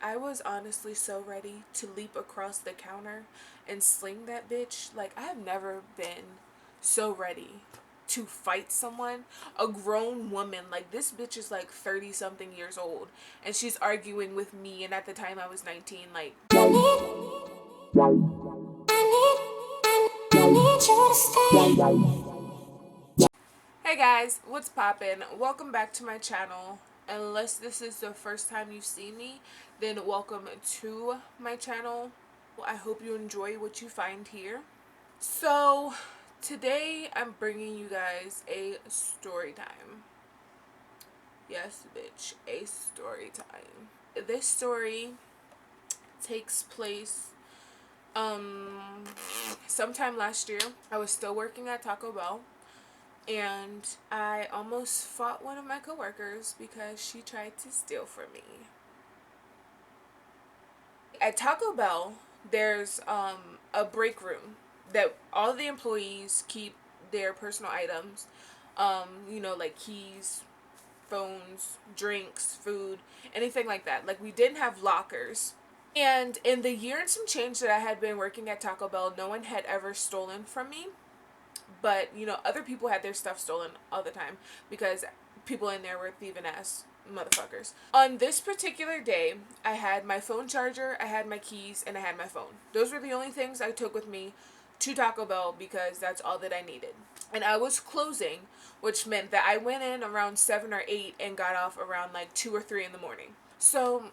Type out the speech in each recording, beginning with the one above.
I was honestly so ready to leap across the counter and sling that bitch. Like, I have never been so ready to fight someone, a grown woman. Like, this bitch is like 30 something years old and she's arguing with me, and at the time I was 19. Like, hey guys, what's poppin'? Welcome back to my channel. Unless this is the first time you've seen me, then welcome to my channel. I hope you enjoy what you find here. So, today I'm bringing you guys a story time. Yes, bitch, a story time. This story takes place sometime last year. I was still working at Taco Bell, and I almost fought one of my coworkers because she tried to steal from me. At Taco Bell, there's a break room that all the employees keep their personal items, like keys, phones, drinks, food, anything like that. Like, we didn't have lockers. And in the year and some change that I had been working at Taco Bell, no one had ever stolen from me. But, other people had their stuff stolen all the time because people in there were thieving ass motherfuckers. On this particular day, I had my phone charger, I had my keys, and I had my phone. Those were the only things I took with me to Taco Bell because that's all that I needed. And I was closing, which meant that I went in around 7 or 8 and got off around like 2 or 3 in the morning. So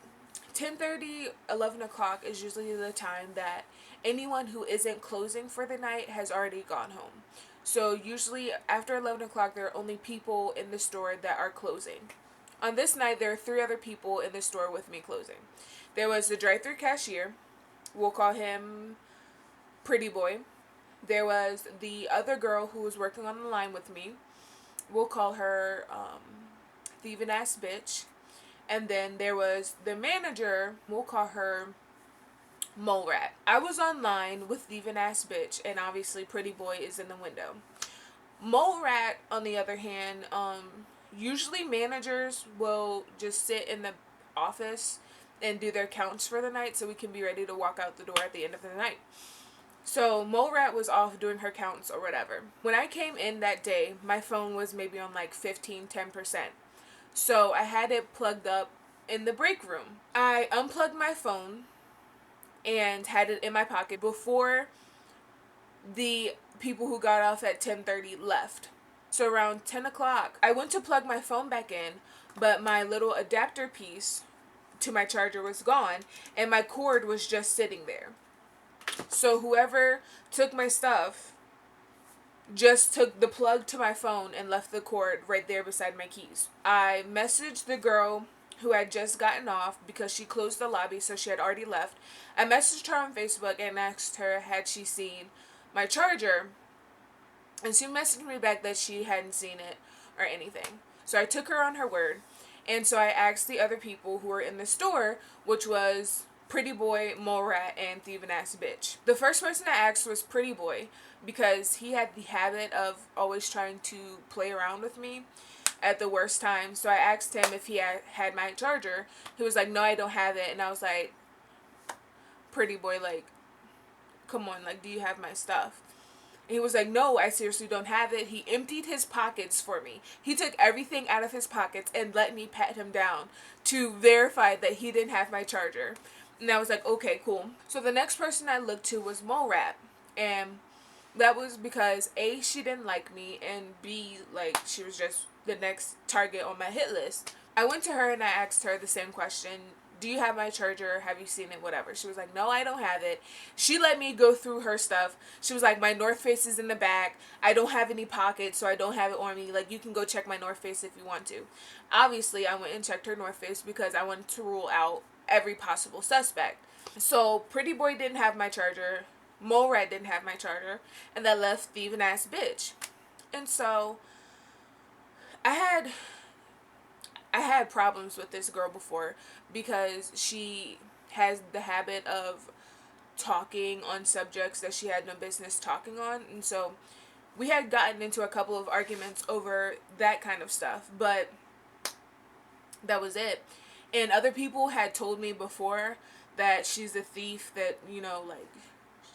10:30, 11 o'clock is usually the time that anyone who isn't closing for the night has already gone home. So usually after 11 o'clock, there are only people in the store that are closing. On this night, there are 3 other people in the store with me closing. There was the drive-thru cashier. We'll call him Pretty Boy. There was the other girl who was working on the line with me. We'll call her Thieving Ass Bitch. And then there was the manager. We'll call her Mole Rat. I was online with Thieving Ass Bitch, and obviously Pretty Boy is in the window. Mole Rat, on the other hand, usually managers will just sit in the office and do their counts for the night so we can be ready to walk out the door at the end of the night. So Mole Rat was off doing her counts or whatever. When I came in that day, my phone was maybe on like 10%. So I had it plugged up in the break room. I unplugged my phone and had it in my pocket before the people who got off at 10:30 left. So around 10 o'clock, I went to plug my phone back in, but my little adapter piece to my charger was gone, and my cord was just sitting there. So whoever took my stuff just took the plug to my phone and left the cord right there beside my keys. I messaged the girl who had just gotten off because she closed the lobby, so she had already left. I messaged her on Facebook and asked her had she seen my charger, and she messaged me back that she hadn't seen it or anything. So I took her on her word, and so I asked the other people who were in the store, which was Pretty Boy, Mole Rat, and Thieving Ass Bitch. The first person I asked was Pretty Boy because he had the habit of always trying to play around with me at the worst time. So I asked him if he had my charger. He was like, no, I don't have it. And I was like, Pretty Boy, like, come on, like, do you have my stuff? And he was like, no, I seriously don't have it. He emptied his pockets for me. He took everything out of his pockets and let me pat him down to verify that he didn't have my charger. And I was like, okay, cool. So the next person I looked to was Mole Rat. And that was because A, she didn't like me, and B, like, she was just the next target on my hit list. I went to her and I asked her the same question. Do you have my charger? Have you seen it? Whatever. She was like, no, I don't have it. She let me go through her stuff. She was like, my North Face is in the back. I don't have any pockets, so I don't have it on me. Like, you can go check my North Face if you want to. Obviously, I went and checked her North Face because I wanted to rule out every possible suspect. So Pretty Boy didn't have my charger. Mole Rat didn't have my charger. And that left Thieving Ass Bitch. And so I had problems with this girl before because she has the habit of talking on subjects that she had no business talking on. And so we had gotten into a couple of arguments over that kind of stuff, but that was it. And other people had told me before that she's a thief, that, you know, like,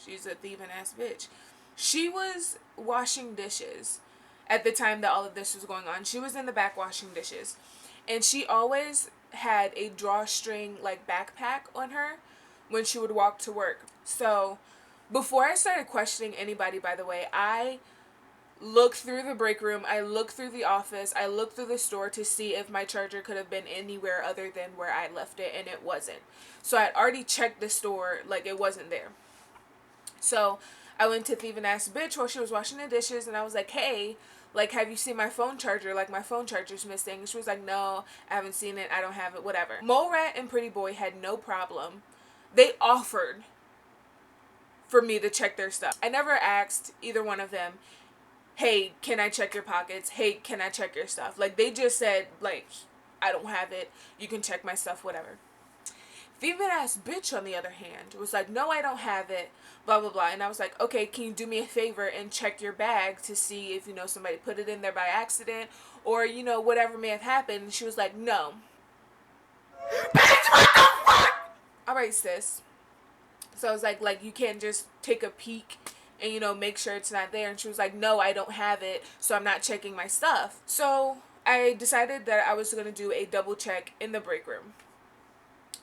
she's a thieving ass bitch. She was washing dishes at the time that all of this was going on. She was in the back washing dishes. And she always had a drawstring, like, backpack on her when she would walk to work. So, before I started questioning anybody, by the way, I looked through the break room, I looked through the office, I looked through the store to see if my charger could have been anywhere other than where I left it, and it wasn't. So I'd already checked the store, like, it wasn't there. So I went to thieving ass bitch while she was washing the dishes, and I was like, hey, like, have you seen my phone charger? Like, my phone charger's missing. And she was like, no, I haven't seen it, I don't have it, whatever. Mole Rat and Pretty Boy had no problem. They offered for me to check their stuff. I never asked either one of them, hey, can I check your pockets? Hey, can I check your stuff? Like, they just said, like, I don't have it. You can check my stuff, whatever. Thieving ass bitch, on the other hand, was like, no, I don't have it, blah, blah, blah. And I was like, okay, can you do me a favor and check your bag to see if, you know, somebody put it in there by accident or, you know, whatever may have happened. And she was like, no. Bitch, what the fuck? All right, sis. So I was like, you can't just take a peek and, you know, make sure it's not there. And she was like, no, I don't have it, so I'm not checking my stuff. So I decided that I was going to do a double check in the break room.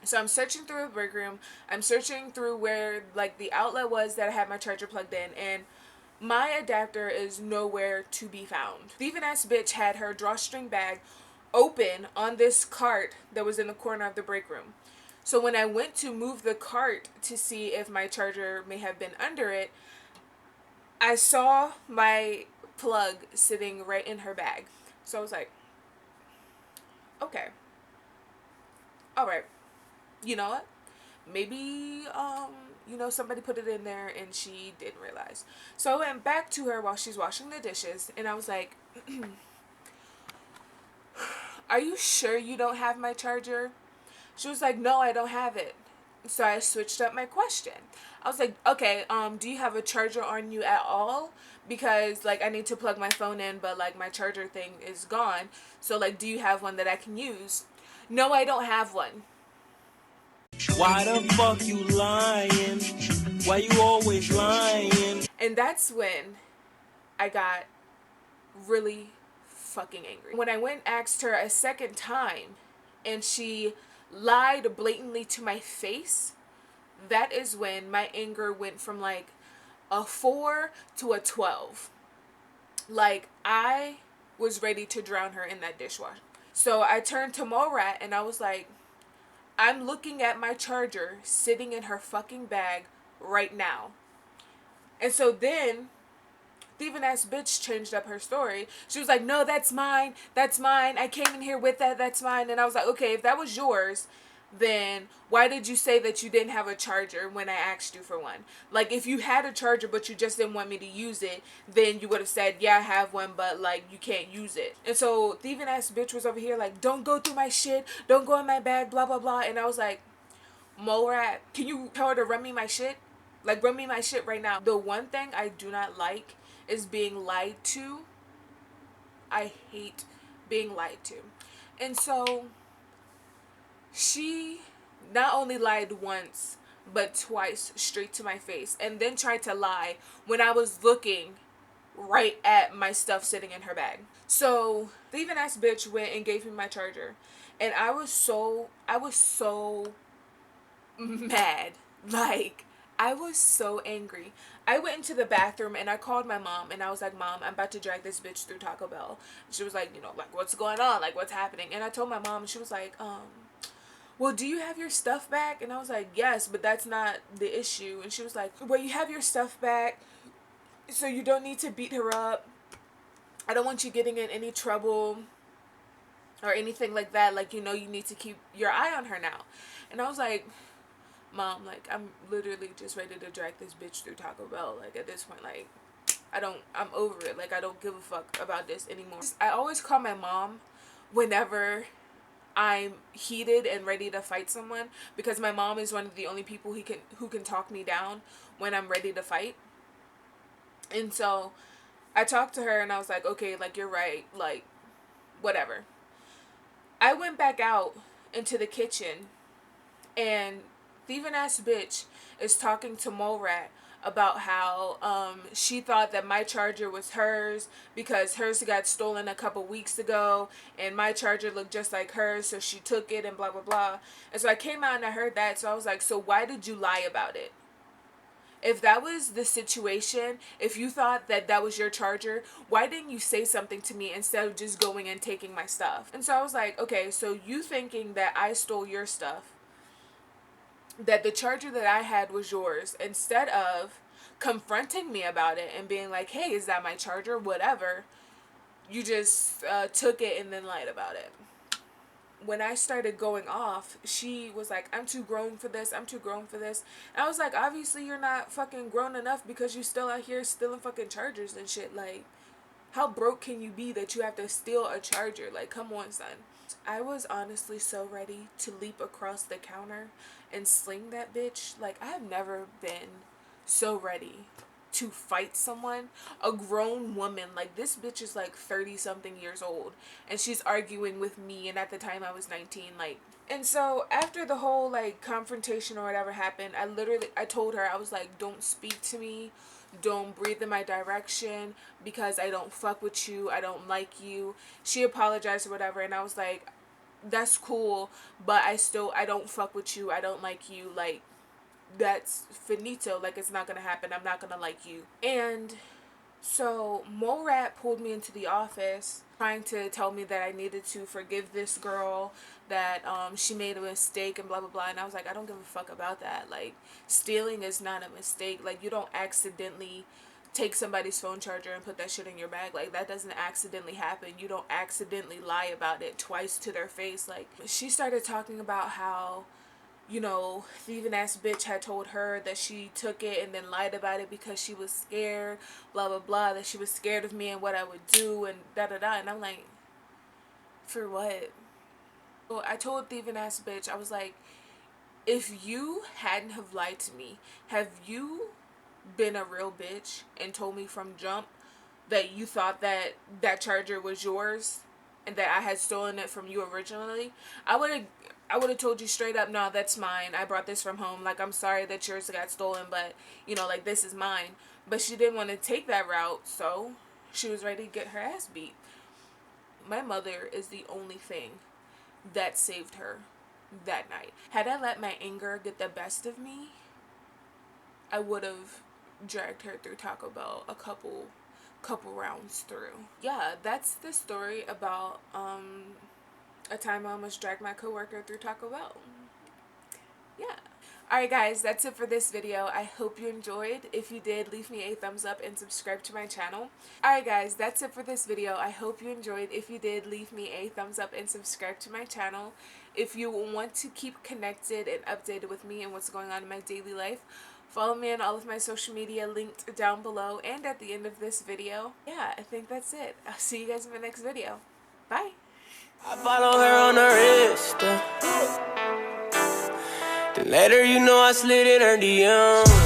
So I'm searching through the break room. I'm searching through where, like, the outlet was that I had my charger plugged in, and my adapter is nowhere to be found. Thieving ass bitch had her drawstring bag open on this cart that was in the corner of the break room. So when I went to move the cart to see if my charger may have been under it, I saw my plug sitting right in her bag. So I was like, okay, all right, you know what? Maybe, you know, somebody put it in there and she didn't realize. So I went back to her while she's washing the dishes, and I was like, are you sure you don't have my charger? She was like, no, I don't have it. So I switched up my question. I was like, okay, do you have a charger on you at all? Because, like, I need to plug my phone in, but, like, my charger thing is gone. So, like, do you have one that I can use? No, I don't have one. Why the fuck you lying? Why you always lying? And that's when I got really fucking angry. When I went and asked her a second time and she lied blatantly to my face, that is when my anger went from, like, a 4 to a 12. Like, I was ready to drown her in that dishwasher. So I turned to Morat and I was like, I'm looking at my charger sitting in her fucking bag right now. And so then thieving ass bitch changed up her story. She was like, no, that's mine. That's mine. I came in here with that. That's mine. And I was like, okay, if that was yours, then why did you say that you didn't have a charger when I asked you for one? Like, if you had a charger but you just didn't want me to use it, then you would have said, yeah, I have one, but, like, you can't use it. And so thieving ass bitch was over here like, don't go through my shit. Don't go in my bag, blah, blah, blah. And I was like, Morat, can you tell her to run me my shit? Like, run me my shit right now. The one thing I do not like is being lied to. I hate being lied to. And so she not only lied once, but twice straight to my face, and then tried to lie when I was looking right at my stuff sitting in her bag. So the even ass bitch went and gave me my charger, and I was so mad. Like, I was so angry. I went into the bathroom and I called my mom and I was like, Mom, I'm about to drag this bitch through Taco Bell. And she was like, you know, like, what's going on? Like, what's happening? And I told my mom and she was like, well, do you have your stuff back? And I was like, yes, but that's not the issue. And she was like, well, you have your stuff back, so you don't need to beat her up. I don't want you getting in any trouble or anything like that. Like, you know, you need to keep your eye on her now. And I was like, Mom, like, I'm literally just ready to drag this bitch through Taco Bell. Like, at this point, like, I'm over it. Like, I don't give a fuck about this anymore. I always call my mom whenever I'm heated and ready to fight someone, because my mom is one of the only people who can talk me down when I'm ready to fight. And so I talked to her and I was like, okay, like, you're right, like, whatever. I went back out into the kitchen, and thieving ass bitch is talking to Mole Rat about how she thought that my charger was hers because hers got stolen a couple weeks ago, and my charger looked just like hers, so she took it and blah blah blah. And so I came out and I heard that, so I was like, so why did you lie about it? If that was the situation, if you thought that that was your charger, why didn't you say something to me instead of just going and taking my stuff? And so I was like, okay, so you thinking that I stole your stuff, that the charger that I had was yours, instead of confronting me about it and being like, hey, is that my charger? Whatever. You just took it and then lied about it. When I started going off, she was like, I'm too grown for this. I'm too grown for this. And I was like, obviously you're not fucking grown enough because you still out here stealing fucking chargers and shit. Like, how broke can you be that you have to steal a charger? Like, come on, son. I was honestly so ready to leap across the counter and sling that bitch. Like, I have never been so ready to fight someone, a grown woman. Like, this bitch is like 30 something years old and she's arguing with me, and at the time I was 19. Like, and so after the whole like confrontation or whatever happened, I told her, I was like, don't speak to me, don't breathe in my direction, because I don't fuck with you, I don't like you. She apologized or whatever, and I was like, that's cool, but I don't fuck with you, I don't like you. Like, that's finito. Like, it's not gonna happen, I'm not gonna like you. And so Mole Rat pulled me into the office trying to tell me that I needed to forgive this girl, that she made a mistake and blah blah blah. And I was like, I don't give a fuck about that. Like, stealing is not a mistake. Like, you don't accidentally take somebody's phone charger and put that shit in your bag. Like, that doesn't accidentally happen. You don't accidentally lie about it twice to their face. Like, she started talking about how, you know, thieving ass bitch had told her that she took it and then lied about it because she was scared, blah blah blah, that she was scared of me and what I would do and da da da. And I'm like, for what? Well, I told thieving ass bitch, I was like, if you hadn't have lied to me, have you been a real bitch and told me from jump that you thought that that charger was yours and that I had stolen it from you originally, I would have told you straight up, no, that's mine. I brought this from home. Like, I'm sorry that yours got stolen, but, you know, like, this is mine. But she didn't want to take that route, so she was ready to get her ass beat. My mother is the only thing that saved her that night. Had I let my anger get the best of me, I would have dragged her through Taco Bell a couple rounds through. Yeah, that's the story about a time I almost dragged my coworker through Taco Bell. Yeah. Alright guys, that's it for this video. I hope you enjoyed. If you did, leave me a thumbs up and subscribe to my channel. Alright guys, that's it for this video. I hope you enjoyed. If you did, leave me a thumbs up and subscribe to my channel. If you want to keep connected and updated with me and what's going on in my daily life, follow me on all of my social media linked down below and at the end of this video. Yeah, I think that's it. I'll see you guys in the next video. Bye! I follow her on her Insta. Then later, you know, I slid in her DM.